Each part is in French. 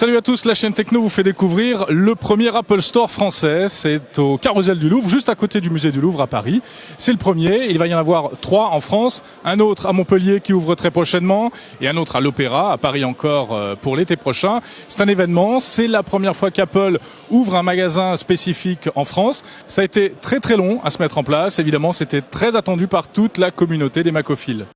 Salut à tous, la chaîne Techno vous fait découvrir le premier Apple Store français. C'est au Carrousel du Louvre, juste à côté du musée du Louvre à Paris. C'est le premier, il va y en avoir 3 en France, un autre à Montpellier qui ouvre très prochainement et un autre à l'Opéra, à Paris encore pour l'été prochain. C'est un événement, c'est la première fois qu'Apple ouvre un magasin spécifique en France. Ça a été très très long à se mettre en place, évidemment c'était très attendu par toute la communauté des macophiles.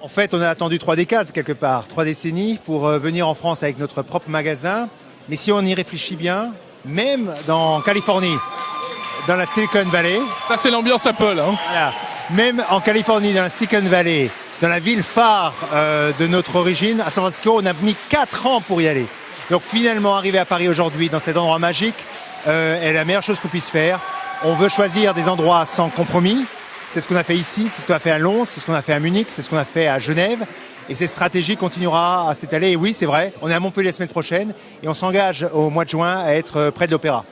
En fait, on a attendu 3 décades quelque part, 3 décennies pour venir en France avec notre propre magasin. Mais si on y réfléchit bien, même dans Californie, dans la Silicon Valley... Ça c'est l'ambiance Apple, hein. Voilà, même en Californie, dans la Silicon Valley, dans la ville phare de notre origine, à San Francisco, on a mis 4 ans pour y aller. Donc finalement, arriver à Paris aujourd'hui, dans cet endroit magique, est la meilleure chose qu'on puisse faire. On veut choisir des endroits sans compromis. C'est ce qu'on a fait ici, c'est ce qu'on a fait à Londres, c'est ce qu'on a fait à Munich, c'est ce qu'on a fait à Genève. Et cette stratégie continuera à s'étaler. Et oui, c'est vrai, on est à Montpellier la semaine prochaine et on s'engage au mois de juin à être près de l'Opéra.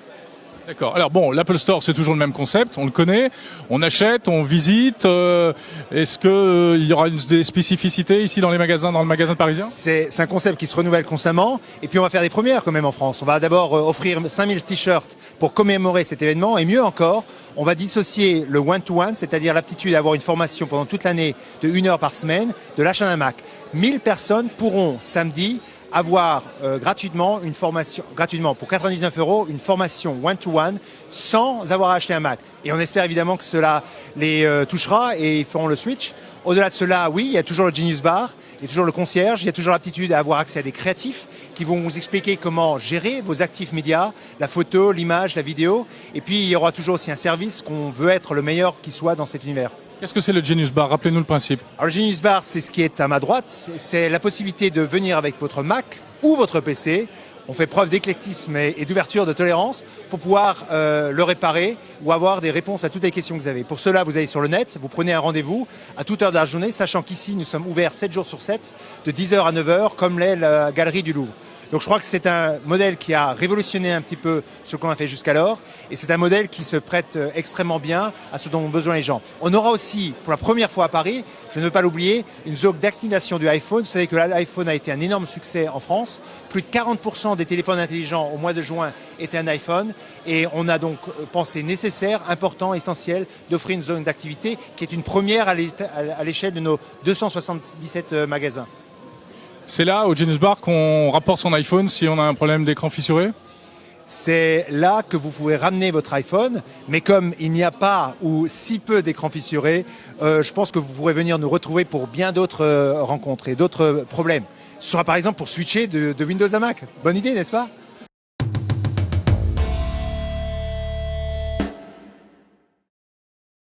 D'accord. Alors bon, l'Apple Store, c'est toujours le même concept, on le connaît, on achète, on visite. Est-ce qu'il y aura des spécificités ici dans le magasin parisien? C'est un concept qui se renouvelle constamment. Et puis on va faire des premières quand même en France. On va d'abord offrir 5000 t-shirts pour commémorer cet événement. Et mieux encore, on va dissocier le one-to-one, c'est-à-dire l'aptitude à avoir une formation pendant toute l'année de 1 heure par semaine, de l'achat d'un Mac. 1000 personnes pourront samedi avoir gratuitement une formation, pour 99 €, une formation one-to-one sans avoir acheté un Mac. Et on espère évidemment que cela les touchera et ils feront le switch. Au-delà de cela, oui, il y a toujours le Genius Bar, il y a toujours le concierge, il y a toujours l'aptitude à avoir accès à des créatifs qui vont vous expliquer comment gérer vos actifs médias, la photo, l'image, la vidéo. Et puis il y aura toujours aussi un service qu'on veut être le meilleur qui soit dans cet univers. Qu'est-ce que c'est le Genius Bar? Rappelez-nous le principe. Alors le Genius Bar, c'est ce qui est à ma droite. C'est la possibilité de venir avec votre Mac ou votre PC. On fait preuve d'éclectisme et d'ouverture, de tolérance pour pouvoir le réparer ou avoir des réponses à toutes les questions que vous avez. Pour cela, vous allez sur le net, vous prenez un rendez-vous à toute heure de la journée, sachant qu'ici, nous sommes ouverts 7 jours sur 7, de 10h à 9h, comme l'est la galerie du Louvre. Donc je crois que c'est un modèle qui a révolutionné un petit peu ce qu'on a fait jusqu'alors et c'est un modèle qui se prête extrêmement bien à ce dont ont besoin les gens. On aura aussi, pour la première fois à Paris, je ne veux pas l'oublier, une zone d'activation du iPhone. Vous savez que l'iPhone a été un énorme succès en France. Plus de 40% des téléphones intelligents au mois de juin étaient un iPhone et on a donc pensé nécessaire, important, essentiel d'offrir une zone d'activité qui est une première à l'échelle de nos 277 magasins. C'est là, au Genius Bar, qu'on rapporte son iPhone si on a un problème d'écran fissuré? C'est là que vous pouvez ramener votre iPhone, mais comme il n'y a pas ou si peu d'écrans fissurés, je pense que vous pourrez venir nous retrouver pour bien d'autres rencontres et d'autres problèmes. Ce sera par exemple pour switcher de Windows à Mac. Bonne idée, n'est-ce pas ?